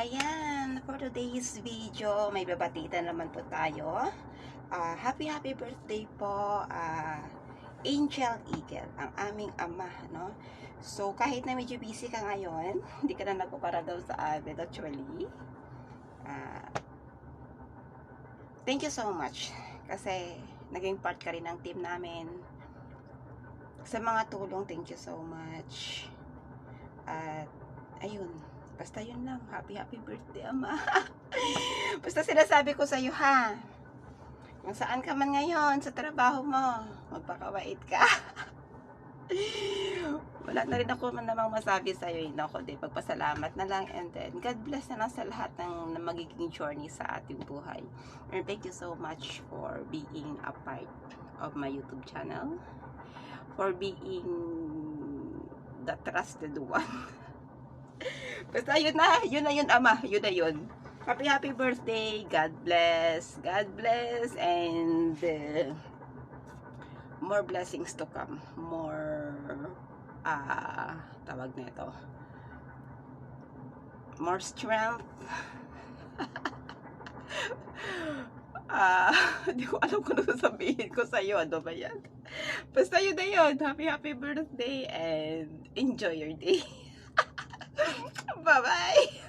Ayan, for today's video, may babatita naman po tayo. Happy birthday po, Angel Eagle, ang aming ama, no? So, kahit na medyo busy ka ngayon, hindi ka na nagpaparadal sa amin, actually. Thank you so much, kasi naging part ka rin ng team namin. Sa mga tulong, thank you so much. At, ayun. Basta yun lang. Happy birthday, Ama. Basta sinasabi ko sa'yo, ha? Kung saan ka man ngayon, sa trabaho mo, magpakawait ka. Wala na rin ako namang masabi sa'yo. Ako din, pagpasalamat na lang. And then, God bless na lang sa lahat ng magiging journey sa ating buhay. And thank you so much for being a part of my YouTube channel. For being the trusted one. Basta yun na yun, Ama. Yun na yun. Happy birthday. God bless. God bless. And more blessings to come. More tawag na ito. More strength. Hindi ko alam kung ano sasabihin ko sa'yo. Ano ba yan? Basta yun na yun. Happy birthday and enjoy your day. Bye-bye!